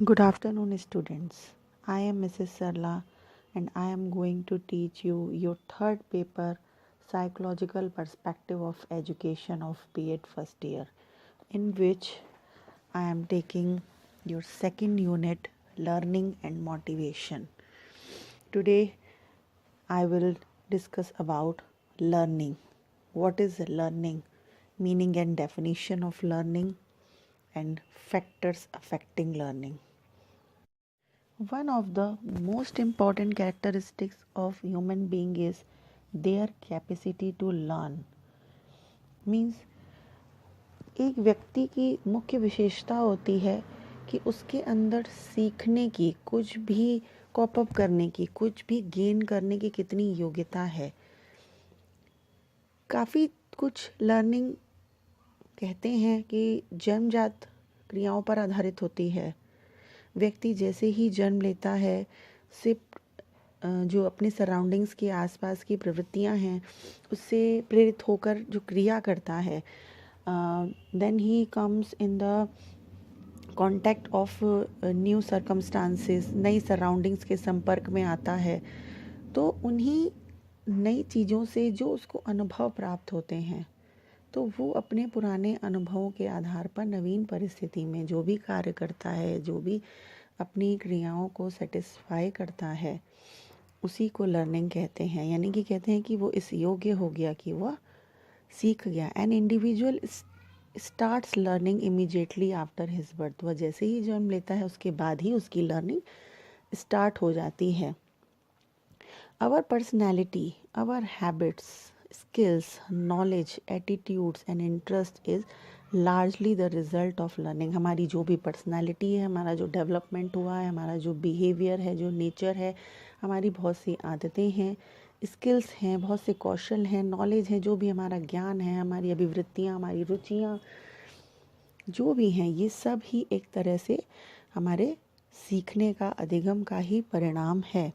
Good afternoon, students. I am Mrs. Sarla and I am going to teach you your third paper, Psychological Perspective of Education of B.Ed first year, in which I am taking your second unit, Learning and Motivation. Today, I will discuss about learning. What is learning? Meaning and definition of learning and factors affecting learning. One of the most important characteristics of human being is their capacity to learn. Means एक व्यक्ति की मुख्य विशेषता होती है कि उसके अंदर सीखने की, कुछ भी कॉप अप करने की, कुछ भी गेन करने की कितनी योग्यता है. काफ़ी कुछ लर्निंग कहते हैं कि जन्मजात क्रियाओं पर आधारित होती है. व्यक्ति जैसे ही जन्म लेता है, सिर्फ जो अपने सराउंडिंग्स के आसपास की प्रवृत्तियां हैं उससे प्रेरित होकर जो क्रिया करता है, देन ही comes in the contact of new circumstances, नई सराउंडिंग्स के संपर्क में आता है. तो उन्हीं नई चीज़ों से जो उसको अनुभव प्राप्त होते हैं, तो वो अपने पुराने अनुभवों के आधार पर नवीन परिस्थिति में जो भी कार्य करता है, जो भी अपनी क्रियाओं को सेटिस्फाई करता है, उसी को लर्निंग कहते हैं. यानी कि कहते हैं कि वो इस योग्य हो गया कि वह सीख गया. An individual starts learning immediately after his birth. वह जैसे ही जन्म लेता है उसके बाद ही उसकी लर्निंग स्टार्ट हो जाती है. Our personality, our habits, skills, knowledge, attitudes and interest is largely the result of learning. हमारी जो भी पर्सनालिटी है, हमारा जो डेवलपमेंट हुआ है, हमारा जो बिहेवियर है, जो नेचर है, हमारी बहुत सी आदतें हैं, स्किल्स हैं, बहुत से कौशल हैं, नॉलेज है, जो भी हमारा ज्ञान है, हमारी अभिवृत्तियाँ, हमारी रुचियाँ जो भी हैं, ये सब ही एक तरह से हमारे सीखने का, अधिगम का ही परिणाम है.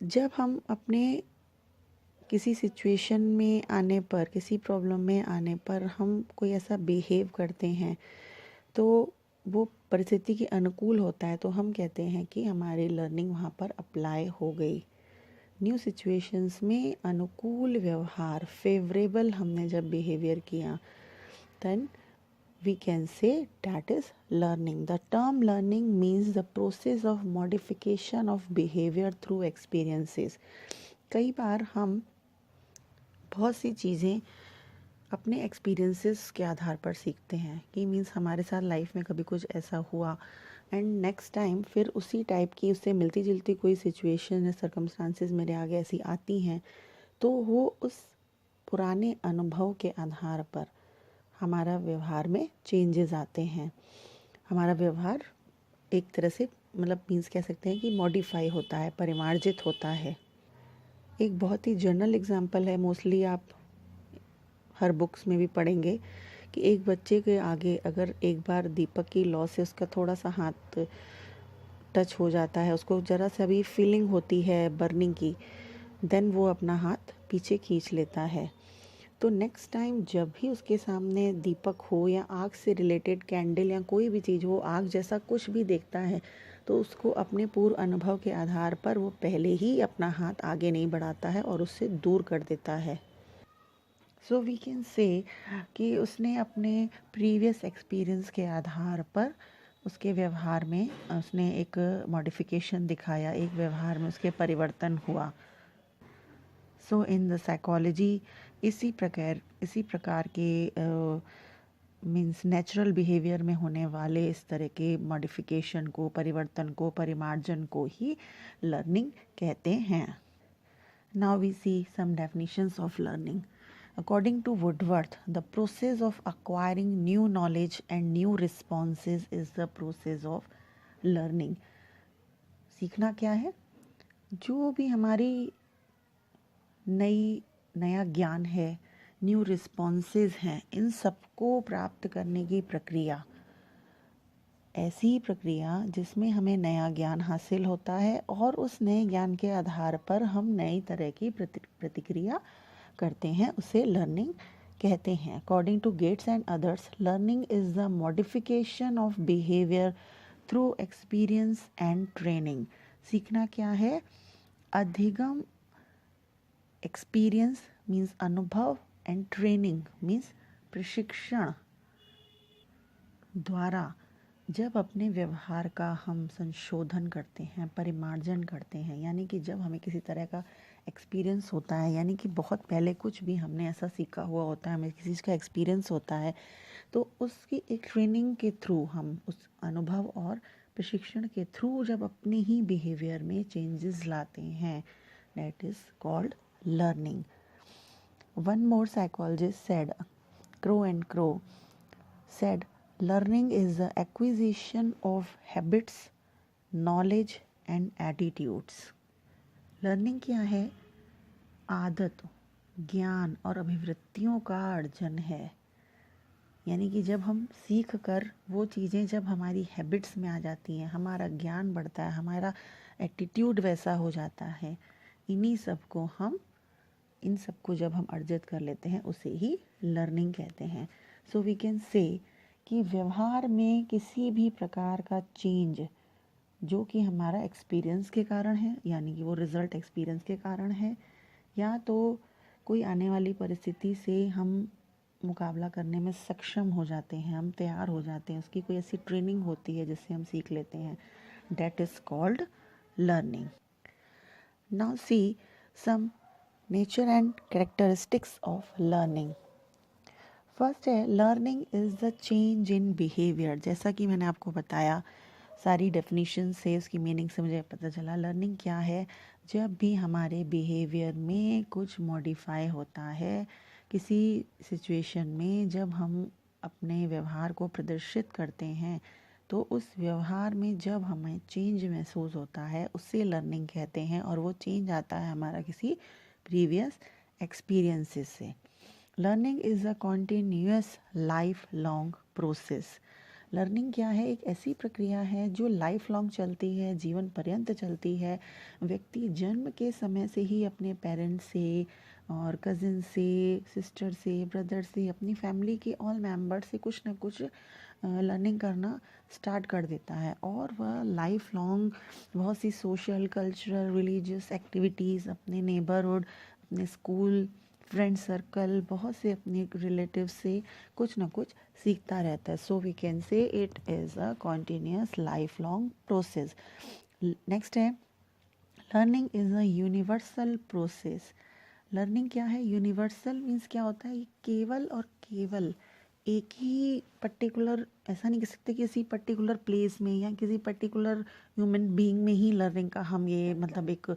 जब हम अपने किसी सिचुएशन में आने पर, किसी प्रॉब्लम में आने पर हम कोई ऐसा बिहेव करते हैं तो वो परिस्थिति के अनुकूल होता है, तो हम कहते हैं कि हमारी लर्निंग वहाँ पर अप्लाई हो गई. न्यू सिचुएशंस में अनुकूल व्यवहार, फेवरेबल हमने जब बिहेवियर किया, then we can say that is learning. The term learning means the process of modification of behavior through experiences. कई बार हम बहुत सी चीज़ें अपने एक्सपीरियंसेस के आधार पर सीखते हैं कि मीन्स हमारे साथ लाइफ में कभी कुछ ऐसा हुआ एंड नेक्स्ट टाइम फिर उसी टाइप की, उससे मिलती जुलती कोई सिचुएशन या सर्कमस्टांसेस मेरे आगे ऐसी आती हैं, तो वो उस पुराने अनुभव के आधार पर हमारा व्यवहार में चेंजेस आते हैं. हमारा व्यवहार एक तरह से मतलब मीन्स कह सकते हैं कि मॉडिफाई होता है, परिमार्जित होता है. एक बहुत ही जनरल एग्जांपल है, मोस्टली आप हर बुक्स में भी पढ़ेंगे कि एक बच्चे के आगे अगर एक बार दीपक की लौ से उसका थोड़ा सा हाथ टच हो जाता है, उसको ज़रा सा भी फीलिंग होती है बर्निंग की, देन वो अपना हाथ पीछे खींच लेता है. तो नेक्स्ट टाइम जब भी उसके सामने दीपक हो या आग से रिलेटेड कैंडल या कोई भी चीज़ हो, आग जैसा कुछ भी देखता है, तो उसको अपने पूर्व अनुभव के आधार पर वो पहले ही अपना हाथ आगे नहीं बढ़ाता है और उससे दूर कर देता है. सो वी कैन से कि उसने अपने प्रीवियस एक्सपीरियंस के आधार पर उसके व्यवहार में उसने एक मॉडिफिकेशन दिखाया, एक व्यवहार में उसके परिवर्तन हुआ. सो इन द साइकोलॉजी इसी प्रकार के मीन्स नेचुरल बिहेवियर में होने वाले इस तरह के मॉडिफिकेशन को, परिवर्तन को, परिमार्जन को ही लर्निंग कहते हैं. Now we see some definitions of learning. According to Woodworth, the process of acquiring new knowledge and new responses is the process of learning. सीखना क्या है? जो भी हमारी नया ज्ञान है, न्यू रिस्पॉन्सेज हैं, इन सबको प्राप्त करने की प्रक्रिया, ऐसी प्रक्रिया जिसमें हमें नया ज्ञान हासिल होता है और उस नए ज्ञान के आधार पर हम नई तरह की प्रतिक्रिया करते हैं, उसे लर्निंग कहते हैं, according to Gates and others, learning is the modification of behaviour through experience and training. सीखना क्या है? अधिगम, एक्सपीरियंस मीन्स अनुभव, एंड ट्रेनिंग मीन्स प्रशिक्षण द्वारा जब अपने व्यवहार का हम संशोधन करते हैं, परिमार्जन करते हैं, यानी कि जब हमें किसी तरह का एक्सपीरियंस होता है, यानी कि बहुत पहले कुछ भी हमने ऐसा सीखा हुआ होता है, हमें किसी चीज़ का एक्सपीरियंस होता है, तो उसकी एक ट्रेनिंग के थ्रू हम उस अनुभव और प्रशिक्षण के थ्रू जब अपने ही बिहेवियर में चेंजेस लाते हैं, that is called learning. One more psychologist said, Crow and Crow said, learning is the acquisition of habits, knowledge and attitudes. Learning क्या है? आदत, ज्ञान और अभिवृत्तियों का अर्जन है। यानी कि जब हम सीख कर वो चीज़ें जब हमारी हैबिट्स में आ जाती हैं, हमारा ज्ञान बढ़ता है, हमारा एटीट्यूड वैसा हो जाता है, इन सबको जब हम अर्जित कर लेते हैं उसे ही लर्निंग कहते हैं। सो वी कैन से कि व्यवहार में किसी भी प्रकार का चेंज जो कि हमारा एक्सपीरियंस के कारण है, यानी कि वो रिज़ल्ट एक्सपीरियंस के कारण है, या तो कोई आने वाली परिस्थिति से हम मुकाबला करने में सक्षम हो जाते हैं, हम तैयार हो जाते हैं, उसकी कोई ऐसी ट्रेनिंग होती है जिससे हम सीख लेते हैं, that is called learning. Now see some nature and characteristics of learning. First है, learning is the change in behaviour. जैसा कि मैंने आपको बताया, सारी डेफिनेशन से, उसकी मीनिंग से मुझे पता चला लर्निंग क्या है। जब भी हमारे बिहेवियर में कुछ मॉडिफाई होता है, किसी सिचुएशन में जब हम अपने व्यवहार को प्रदर्शित करते हैं, तो उस व्यवहार में जब हमें चेंज महसूस होता है उसे लर्निंग कहते हैं, और वो चेंज आता है हमारा किसी प्रीवियस एक्सपीरियंसेस से। Learning is a continuous lifelong process. Learning क्या है? एक ऐसी प्रक्रिया है जो लाइफ लॉन्ग चलती है, जीवन पर्यंत चलती है। व्यक्ति जन्म के समय से ही अपने पेरेंट्स से और कज़िन से, सिस्टर से, ब्रदर से, अपनी फैमिली के ऑल मेंबर से कुछ ना कुछ लर्निंग करना स्टार्ट कर देता है, और वह लाइफ लॉन्ग बहुत सी सोशल, कल्चरल, रिलीजियस एक्टिविटीज़, अपने नेबरहुड, अपने स्कूल, फ्रेंड सर्कल, बहुत से अपने रिलेटिव से कुछ ना कुछ सीखता रहता है। So we can say it is a continuous lifelong process. Next है, learning is a universal process. Learning क्या है? यूनिवर्सल मीन्स क्या होता है? केवल और केवल एक ही पर्टिकुलर, ऐसा नहीं कह सकते किसी पर्टिकुलर प्लेस में या किसी पर्टिकुलर ह्यूमन बीइंग में ही लर्निंग का हम ये मतलब एक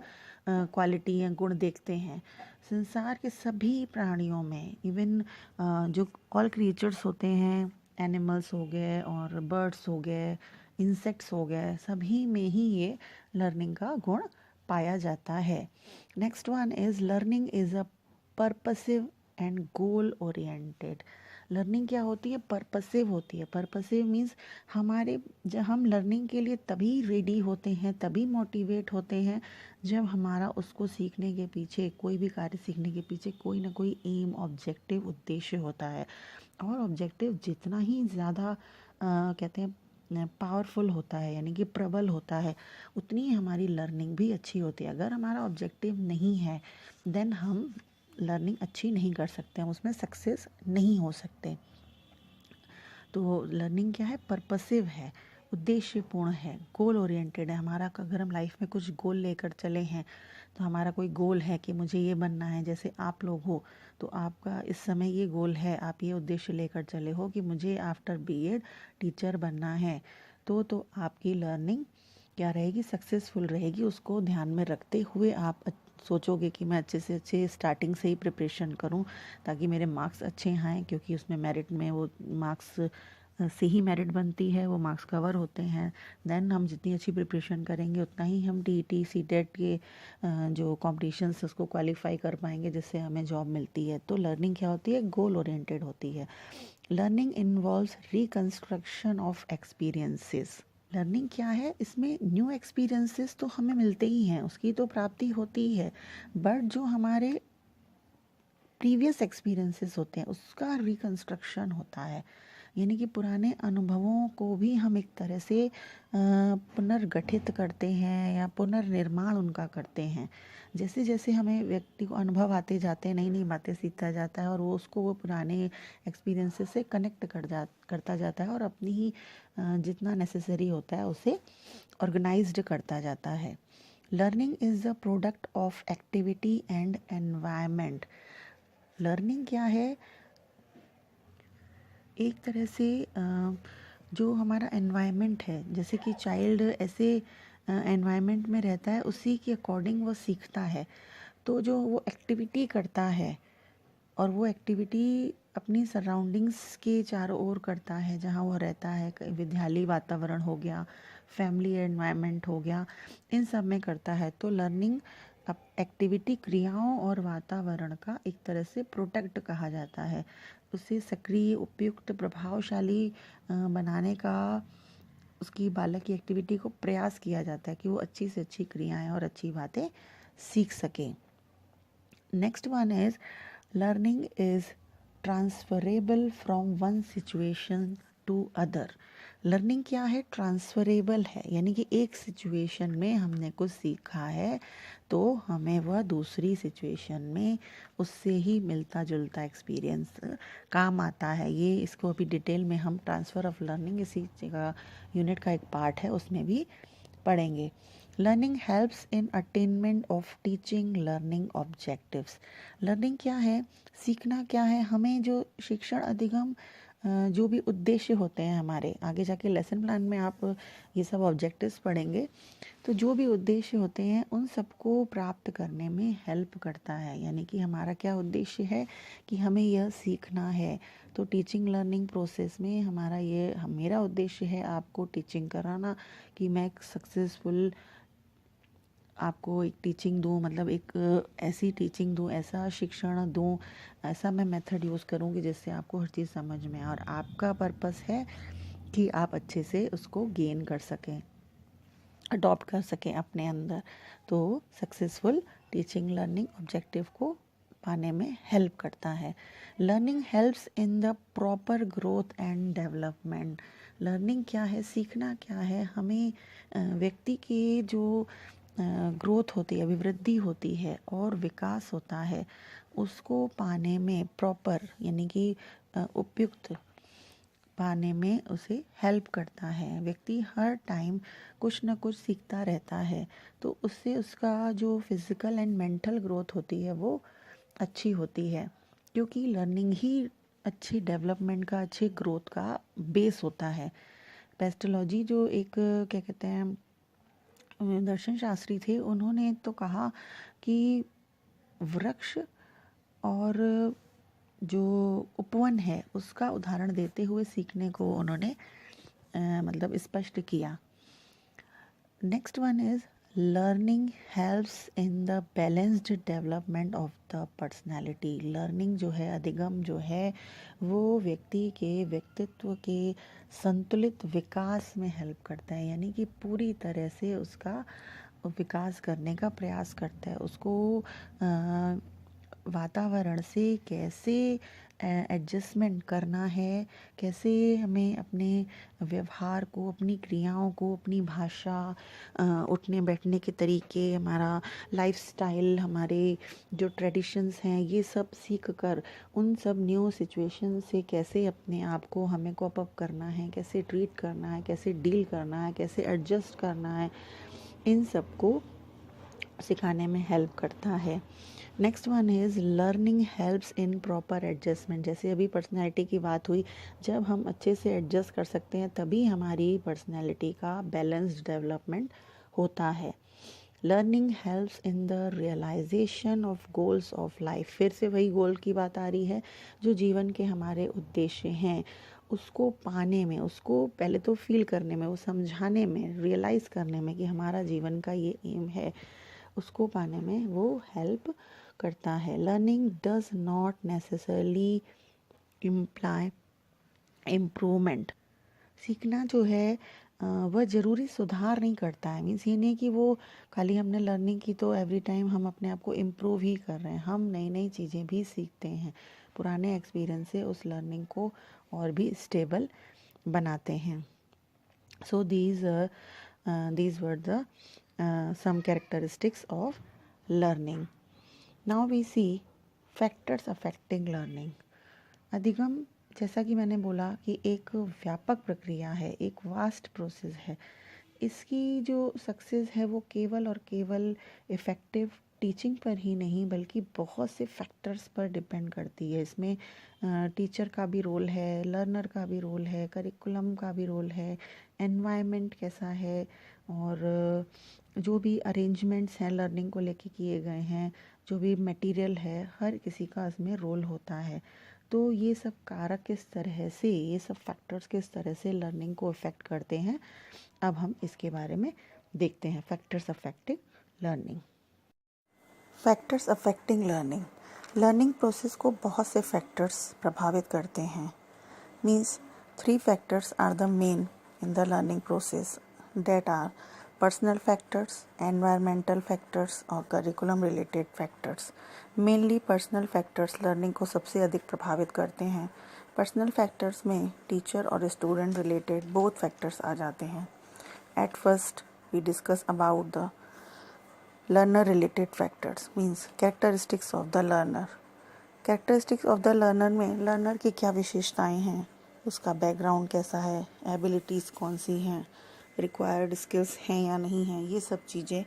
क्वालिटी या गुण देखते हैं। संसार के सभी प्राणियों में, इवन जो ऑल क्रिएचर्स होते हैं, एनिमल्स हो गए और बर्ड्स हो गए, इंसेक्ट्स हो गए, सभी में ही ये लर्निंग का गुण पाया जाता है। Next one is learning is a purposive and goal oriented. Learning क्या होती है? पर्पसिव होती है। पर्पसिव मीन्स जब हम लर्निंग के लिए तभी रेडी होते हैं, तभी मोटिवेट होते हैं, जब हमारा उसको सीखने के पीछे, कोई भी कार्य सीखने के पीछे कोई ना कोई एम, ऑब्जेक्टिव, उद्देश्य होता है। और ऑब्जेक्टिव जितना ही ज़्यादा कहते हैं पावरफुल होता है, यानी कि प्रबल होता है, उतनी ही हमारी लर्निंग भी अच्छी होती है। अगर हमारा ऑब्जेक्टिव नहीं है, देन हम लर्निंग अच्छी नहीं कर सकते, हम उसमें सक्सेस नहीं हो सकते। तो लर्निंग क्या है? पर्पसिव है, उद्देश्यपूर्ण है, गोल ओरिएंटेड है। हमारा अगर हम लाइफ में कुछ गोल लेकर चले हैं, तो हमारा कोई गोल है कि मुझे ये बनना है, जैसे आप लोग हो तो आपका इस समय ये गोल है, आप ये उद्देश्य लेकर चले हो कि मुझे आफ्टर बीएड टीचर बनना है, तो आपकी लर्निंग क्या रहेगी? सक्सेसफुल रहेगी। उसको ध्यान में रखते हुए आप सोचोगे कि मैं अच्छे से अच्छे स्टार्टिंग से ही प्रिपरेशन करूं ताकि मेरे मार्क्स अच्छे आएँ, क्योंकि उसमें मेरिट में वो मार्क्स से ही मेरिट बनती है, वो मार्क्स कवर होते हैं। देन हम जितनी अच्छी प्रिपरेशन करेंगे उतना ही हम टीईटी, सीटेट के जो कॉम्पिटिशन्स उसको क्वालिफाई कर पाएंगे, जिससे हमें जॉब मिलती है। तो लर्निंग क्या होती है? गोल ओरिएंटेड होती है। Learning involves reconstruction of experiences. Learning क्या है? इसमें न्यू एक्सपीरियंसेस तो हमें मिलते ही हैं, उसकी तो प्राप्ति होती है, बट जो हमारे प्रीवियस एक्सपीरियंसेस होते हैं उसका रिकंस्ट्रक्शन होता है, यानी कि पुराने अनुभवों को भी हम एक तरह से पुनर्गठित करते हैं या पुनर्निर्माण उनका करते हैं। जैसे जैसे हमें व्यक्ति को अनुभव आते जाते हैं, नई नई बातें सीखता जाता है और वो पुराने एक्सपीरियंसेस से कनेक्ट करता जाता है और अपनी ही जितना नेसेसरी होता है उसे ऑर्गेनाइज्ड करता जाता है। Learning is the product of activity and environment. Learning क्या है? एक तरह से जो हमारा एनवायरनमेंट है, जैसे कि चाइल्ड ऐसे एनवायरनमेंट में रहता है उसी के अकॉर्डिंग वो सीखता है। तो जो वो एक्टिविटी करता है और वो एक्टिविटी अपनी सराउंडिंग्स के चारों ओर करता है जहाँ वो रहता है, विद्यालय वातावरण हो गया, फैमिली एनवायरनमेंट हो गया, इन सब में करता है। तो लर्निंग एक्टिविटी क्रियाओं और वातावरण का एक तरह से प्रोडक्ट कहा जाता है। उसे सक्रिय, उपयुक्त, प्रभावशाली बनाने का उसकी बालक की एक्टिविटी को प्रयास किया जाता है कि वो अच्छी से अच्छी क्रियाएं और अच्छी बातें सीख सके। Next one is learning is transferable from one situation to other. Learning क्या है? ट्रांसफरेबल है, यानी कि एक सिचुएशन में हमने कुछ सीखा है तो हमें वह दूसरी सिचुएशन में उससे ही मिलता जुलता एक्सपीरियंस काम आता है। ये इसको अभी डिटेल में हम ट्रांसफ़र ऑफ लर्निंग इसी जगह यूनिट का एक पार्ट है उसमें भी पढ़ेंगे। Learning helps in attainment of teaching learning objectives. Learning क्या है? सीखना क्या है? हमें जो शिक्षण अधिगम जो भी उद्देश्य होते हैं हमारे, आगे जाके लेसन प्लान में आप ये सब ऑब्जेक्टिव्स पढ़ेंगे, तो जो भी उद्देश्य होते हैं उन सबको प्राप्त करने में हेल्प करता है। यानी कि हमारा क्या उद्देश्य है कि हमें यह सीखना है। तो टीचिंग लर्निंग प्रोसेस में मेरा उद्देश्य है आपको टीचिंग कराना, कि मैं एक सक्सेसफुल आपको एक टीचिंग दूँ, मतलब एक ऐसी टीचिंग दूँ, ऐसा शिक्षण दूँ, ऐसा मैं मेथड यूज़ करूँ कि जिससे आपको हर चीज़ समझ में आए और आपका पर्पस है कि आप अच्छे से उसको गेन कर सकें, अडॉप्ट कर सकें अपने अंदर। तो सक्सेसफुल टीचिंग लर्निंग ऑब्जेक्टिव को पाने में हेल्प करता है। Learning helps in the proper growth and development. Learning क्या है? सीखना क्या है? हमें व्यक्ति के जो ग्रोथ होती है, अभिवृद्धि होती है और विकास होता है, उसको पाने में प्रॉपर यानी कि उपयुक्त पाने में उसे हेल्प करता है। व्यक्ति हर टाइम कुछ ना कुछ सीखता रहता है, तो उससे उसका जो फिज़िकल एंड मेंटल ग्रोथ होती है वो अच्छी होती है, क्योंकि लर्निंग ही अच्छी डेवलपमेंट का, अच्छी ग्रोथ का बेस होता है। पेस्टोलॉजी जो एक क्या कहते हैं दर्शन शास्त्री थे, उन्होंने तो कहा कि वृक्ष और जो उपवन है उसका उदाहरण देते हुए सीखने को उन्होंने मतलब स्पष्ट किया। Next one is learning helps in the balanced development of the personality. Learning जो है, अधिगम जो है, वो व्यक्ति के व्यक्तित्व के संतुलित विकास में हेल्प करता है, यानी कि पूरी तरह से उसका विकास करने का प्रयास करता है। उसको वातावरण से कैसे एडजस्टमेंट करना है, कैसे हमें अपने व्यवहार को, अपनी क्रियाओं को, अपनी भाषा, उठने बैठने के तरीके, हमारा लाइफस्टाइल, हमारे जो ट्रेडिशंस हैं, ये सब सीख कर उन सब न्यू सिचुएशन से कैसे अपने आप को हमें कोप अप करना है, कैसे ट्रीट करना है, कैसे डील करना है, कैसे एडजस्ट करना है, इन सब को सिखाने में हेल्प करता है। Next one is learning helps in proper adjustment. जैसे अभी पर्सनैलिटी की बात हुई, जब हम अच्छे से एडजस्ट कर सकते हैं तभी हमारी पर्सनैलिटी का बैलेंस्ड डेवलपमेंट होता है। Learning helps in the realisation of goals of life. फिर से वही गोल की बात आ रही है, जो जीवन के हमारे उद्देश्य हैं उसको पाने में, उसको पहले तो फील करने में, वो समझाने में, रियलाइज़ करने में कि हमारा जीवन का ये एम है, उसको पाने में वो हेल्प करता है। Learning does not necessarily imply improvement. सीखना जो है वह ज़रूरी सुधार नहीं करता है। मीन्स ये नहीं कि वो खाली हमने लर्निंग की तो एवरी टाइम हम अपने आप को इम्प्रूव ही कर रहे हैं। हम नई नई चीज़ें भी सीखते हैं, पुराने एक्सपीरियंस से उस लर्निंग को और भी स्टेबल बनाते हैं। सो these were the some characteristics of learning. Now we see factors affecting learning. अधिगम, जैसा कि मैंने बोला कि एक व्यापक प्रक्रिया है, एक वास्ट प्रोसेस है। इसकी जो सक्सेस है वो केवल और केवल इफ़ेक्टिव टीचिंग पर ही नहीं बल्कि बहुत से फैक्टर्स पर डिपेंड करती है। इसमें टीचर का भी रोल है, लर्नर का भी रोल है, करिकुलम का भी रोल है, एनवायरनमेंट कैसा है, और जो भी अरेंजमेंट्स हैं लर्निंग को लेके किए गए हैं, जो भी मटेरियल है, हर किसी का इसमें रोल होता है। तो ये सब कारक किस तरह से, ये सब फैक्टर्स किस तरह से लर्निंग को इफ़ेक्ट करते हैं, अब हम इसके बारे में देखते हैं। Factors affecting learning. Factors affecting learning, learning process को बहुत से फैक्टर्स प्रभावित करते हैं। Means 3 factors are the main in the learning process, that are personal factors, environmental factors और curriculum related factors. Mainly personal factors learning को सबसे अधिक प्रभावित करते हैं। पर्सनल फैक्टर्स में टीचर और स्टूडेंट रिलेटेड बोथ फैक्टर्स आ जाते हैं। At first, we discuss about the learner related factors, means characteristics of the learner. Characteristics of the learner में learner की क्या विशेषताएं हैं, उसका बैकग्राउंड कैसा है, एबिलिटीज़ कौन सी हैं, रिक्वायर्ड स्किल्स हैं या नहीं हैं, ये सब चीज़ें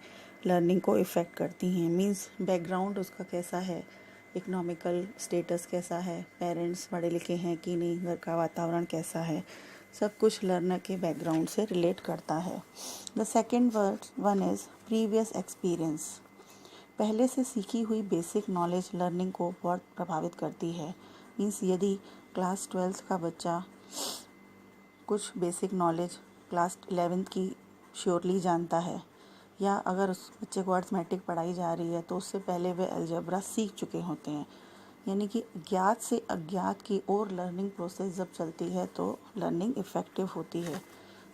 लर्निंग को इफ़ेक्ट करती हैं। मीन्स बैकग्राउंड उसका कैसा है, इकोनॉमिकल स्टेटस कैसा है, पेरेंट्स पढ़े लिखे हैं कि नहीं, घर का वातावरण कैसा है, सब कुछ लर्नर के बैकग्राउंड से रिलेट करता है। The second one is previous experience. पहले से सीखी हुई बेसिक नॉलेज लर्निंग को बहुत प्रभावित करती है। मीन्स यदि क्लास 12th का बच्चा कुछ बेसिक नॉलेज क्लास 11th की श्योरली जानता है, या अगर उस बच्चे को अर्थमेटिक पढ़ाई जा रही है तो उससे पहले वे अलजेब्रा सीख चुके होते हैं। यानी कि ज्ञात से अज्ञात की ओर लर्निंग प्रोसेस जब चलती है तो लर्निंग इफ़ेक्टिव होती है।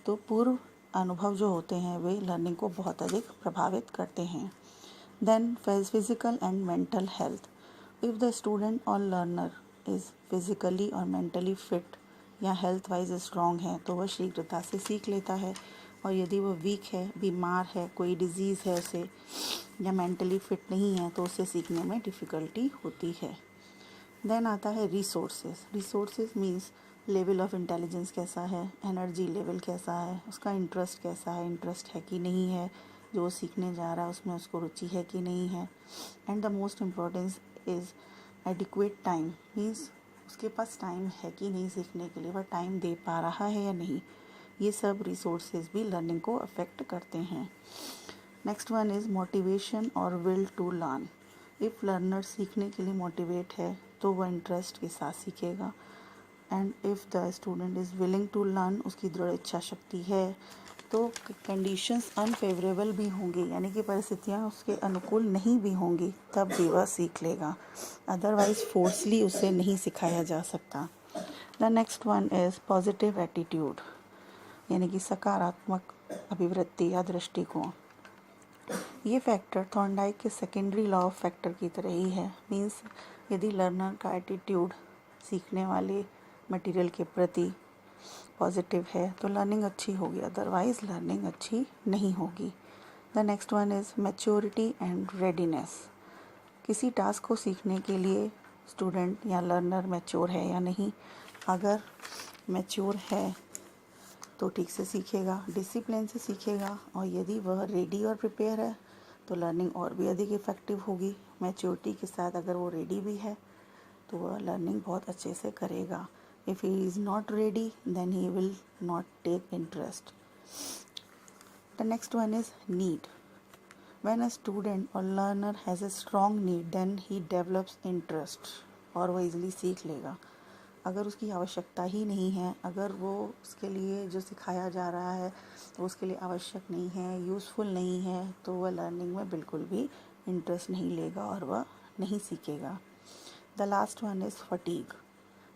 तो पूर्व अनुभव जो होते हैं वे लर्निंग को बहुत अधिक प्रभावित करते हैं। Then physical and mental health. If the student और लर्नर इज़ फिजिकली और मेंटली फिट या हेल्थ वाइज स्ट्रॉन्ग है तो वह शीघ्रता से सीख लेता है, और यदि वह वीक है, बीमार है, कोई डिजीज़ है उसे, या मेंटली फिट नहीं है तो उसे सीखने में डिफ़िकल्टी होती है। देन आता है resources. Resources means level of intelligence कैसा है, एनर्जी लेवल कैसा है, उसका इंटरेस्ट कैसा है, इंटरेस्ट है कि नहीं है, जो वो सीखने जा रहा है उसमें उसको रुचि है कि नहीं है। And the most importance is adequate time, means उसके पास टाइम है कि नहीं सीखने के लिए, वह टाइम दे पा रहा है या नहीं। ये सब रिसोर्सेज भी लर्निंग को अफेक्ट करते हैं। नेक्स्ट वन इज़ मोटिवेशन और will to learn. If learner सीखने के लिए मोटिवेट है तो वह इंटरेस्ट के साथ सीखेगा। And if the student is willing to learn, उसकी दृढ़ इच्छा शक्ति है, तो कंडीशंस अनफेवरेबल भी होंगी, यानी कि परिस्थितियाँ उसके अनुकूल नहीं भी होंगी, तब भी वह सीख लेगा। अदरवाइज फोर्सली उसे नहीं सिखाया जा सकता। The next one is positive attitude, यानी कि सकारात्मक अभिवृत्ति या दृष्टिकोण। ये फैक्टर थॉर्नडाइक के सेकेंडरी लॉ ऑफ फैक्टर की तरह ही है। मीन्स यदि लर्नर का एटीट्यूड सीखने वाले मटेरियल के प्रति पॉजिटिव है तो लर्निंग अच्छी होगी, अदरवाइज लर्निंग अच्छी नहीं होगी। The next one is maturity and readiness. किसी टास्क को सीखने के लिए स्टूडेंट या लर्नर मैच्योर है या नहीं। अगर मैच्योर है तो ठीक से सीखेगा, डिसिप्लिन से सीखेगा, और यदि वह रेडी और प्रिपेयर है तो लर्निंग और भी अधिक इफ़ेक्टिव होगी। मैच्योरिटी के साथ अगर वो रेडी भी है तो वह लर्निंग बहुत अच्छे से करेगा। If he is not ready then he will not take interest. The next one is need. When a student और learner has a strong need then he develops interest, और वह ईज़िली सीख लेगा। अगर उसकी आवश्यकता ही नहीं है, अगर वो उसके लिए जो सिखाया जा रहा है तो उसके लिए आवश्यक नहीं है, यूज़फुल नहीं है, तो वह लर्निंग में बिल्कुल भी इंटरेस्ट नहीं लेगा और वह नहीं सीखेगा। The last one is fatigue.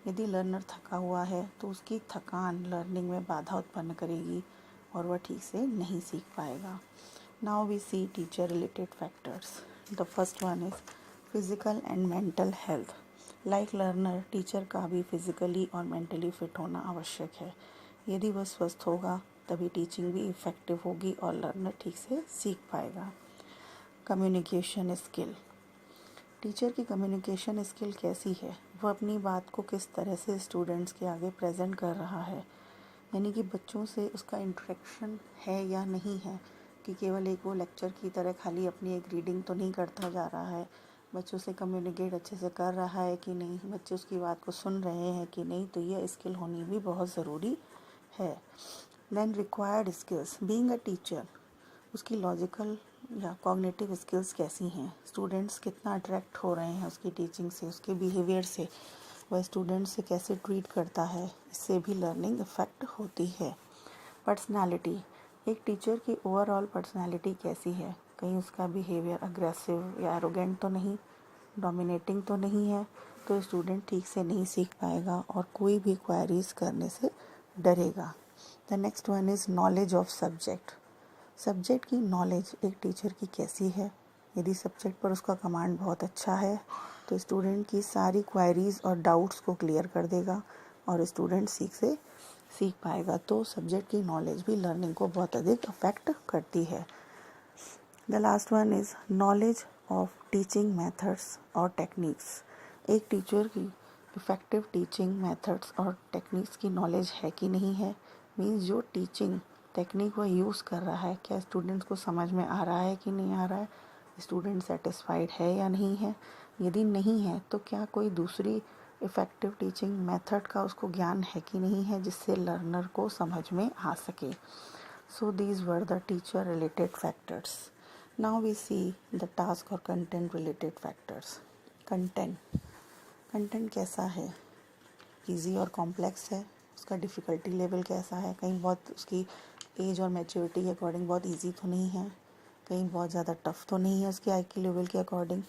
यदि लर्नर थका हुआ है तो उसकी थकान लर्निंग में बाधा उत्पन्न करेगी। और वह ठीक से नहीं सीख पाएगा। Now we see teacher related factors. The first one is physical and mental health. Like learner, teacher का भी फिज़िकली और मेंटली फिट होना आवश्यक है। यदि वह स्वस्थ होगा तभी टीचिंग भी इफ़ेक्टिव होगी और लर्नर ठीक से सीख पाएगा। Communication skill. टीचर की कम्युनिकेशन स्किल कैसी है, वह अपनी बात को किस तरह से स्टूडेंट्स के आगे प्रेजेंट कर रहा है, यानी कि बच्चों से उसका इंटरेक्शन है या नहीं है, कि केवल एक वो लेक्चर की तरह खाली अपनी एक रीडिंग तो नहीं करता जा रहा है, बच्चों से कम्युनिकेट अच्छे से कर रहा है कि नहीं, बच्चे उसकी बात को सुन रहे हैं कि नहीं। तो यह स्किल होनी भी बहुत ज़रूरी है। Then required skills. Being a teacher, उसकी लॉजिकल या कॉग्निटिव स्किल्स कैसी हैं, स्टूडेंट्स कितना अट्रैक्ट हो रहे हैं उसकी टीचिंग से, उसके बिहेवियर से, वह स्टूडेंट से कैसे ट्रीट करता है, इससे भी लर्निंग इफेक्ट होती है। पर्सनालिटी। एक टीचर की ओवरऑल पर्सनालिटी कैसी है, कहीं उसका बिहेवियर अग्रेसिव या एरोगेंट तो नहीं, डोमिनेटिंग तो नहीं है, तो स्टूडेंट ठीक से नहीं सीख पाएगा और कोई भी क्वेरीज करने से डरेगा। The next one is knowledge of subject. Subject की नॉलेज एक टीचर की कैसी है। यदि सब्जेक्ट पर उसका कमांड बहुत अच्छा है तो स्टूडेंट की सारी क्वेरीज और डाउट्स को क्लियर कर देगा और स्टूडेंट सीख पाएगा। तो सब्जेक्ट की नॉलेज भी लर्निंग को बहुत अधिक अफेक्ट करती है। The last one is knowledge of teaching methods और टेक्निक्स। एक टीचर की इफ़ेक्टिव टीचिंग मेथड्स और टेक्निक्स की नॉलेज है कि नहीं है, मीन्स जो टीचिंग टेक्निक वो यूज़ कर रहा है, क्या स्टूडेंट्स को समझ में आ रहा है कि नहीं आ रहा है, स्टूडेंट सेटिस्फाइड है या नहीं है। यदि नहीं है तो क्या कोई दूसरी इफ़ेक्टिव टीचिंग मेथड का उसको ज्ञान है कि नहीं है, जिससे लर्नर को समझ में आ सके। So these were the teacher related factors. Now we see the task और कंटेंट रिलेटेड फैक्टर्स। कंटेंट कैसा है, इजी और कॉम्प्लेक्स है, उसका डिफ़िकल्टी लेवल कैसा है, कहीं बहुत उसकी एज और मैच्योरिटी के अकॉर्डिंग बहुत इजी तो नहीं है, कहीं बहुत ज़्यादा टफ़ तो नहीं है उसके IQ लेवल के अकॉर्डिंग।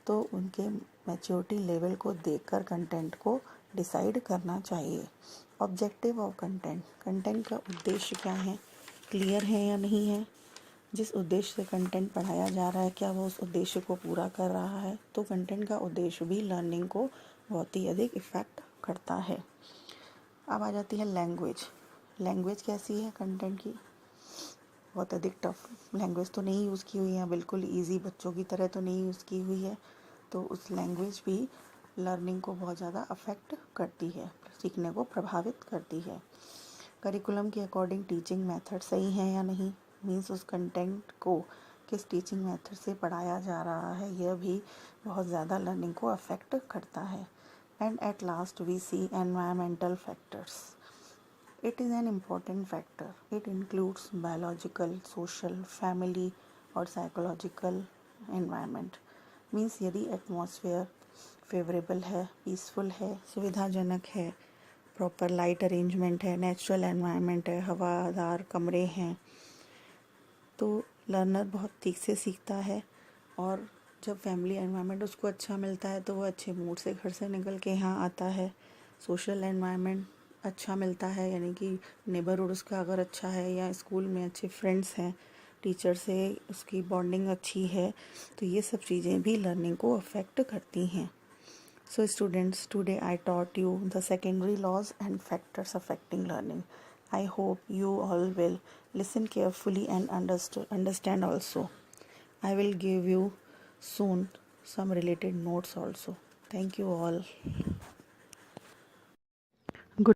तो उनके मैच्योरिटी लेवल को देखकर कंटेंट को डिसाइड करना चाहिए। ऑब्जेक्टिव ऑफ कंटेंट का उद्देश्य क्या है, क्लियर है या नहीं है, जिस उद्देश्य से कंटेंट पढ़ाया जा रहा है क्या वो उस उद्देश्य को पूरा कर रहा है। तो कंटेंट का उद्देश्य भी लर्निंग को बहुत ही अधिक इफ़ेक्ट करता है। अब आ जाती है लैंग्वेज कैसी है कंटेंट की, बहुत अधिक टफ लैंग्वेज तो नहीं यूज़ की हुई है, बिल्कुल इजी बच्चों की तरह तो नहीं यूज़ की हुई है, तो उस लैंग्वेज भी लर्निंग को बहुत ज़्यादा अफेक्ट करती है, सीखने को प्रभावित करती है। करिकुलम के अकॉर्डिंग टीचिंग मेथड सही है या नहीं, मीन्स उस कंटेंट को किस टीचिंग मेथड से पढ़ाया जा रहा है, यह भी बहुत ज़्यादा लर्निंग को अफेक्ट करता है। And at last we see environmental factors. It is an important factor. It includes biological, social, family और psychological environment. Means यदि atmosphere favorable है, peaceful है, सुविधाजनक है, proper light arrangement है, natural environment है, हवादार कमरे हैं, तो लर्नर बहुत ठीक से सीखता है। और जब फैमिली एनवायरनमेंट उसको अच्छा मिलता है तो वो अच्छे मूड से घर से निकल के यहाँ आता है। सोशल एनवायरनमेंट अच्छा मिलता है, यानी कि नेबरहुड उसका अगर अच्छा है या स्कूल में अच्छे फ्रेंड्स हैं, टीचर से उसकी बॉन्डिंग अच्छी है, तो ये सब चीज़ें भी लर्निंग को अफेक्ट करती हैं। So students, today I taught you the secondary laws and factors affecting learning. I hope you all will listen carefully and understand also. I will give you soon some related notes also. Thank you all.